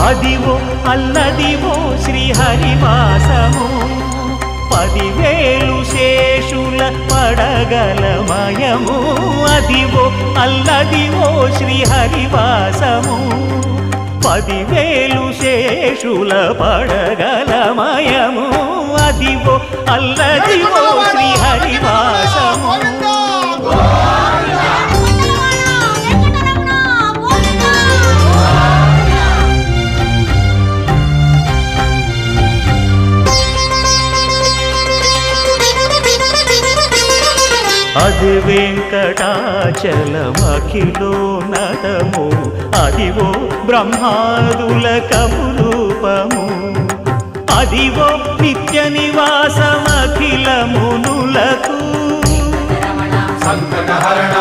అదివో అల్లదివో శ్రీహరివాసము 10,000 శేషుల పడగలమయము అదివో అల్లదివో శ్రీహరివాసము 10,000 శేషుల పడగలమయము అదివో అల్లదివో శ్రీహరివాసము అది వెంకటాచలమఖిలోన్నతము అదివో బ్రహ్మాదుల కపురూపము అదివో నిత్య నివాసమఖిల మునులకు సంకటహరణ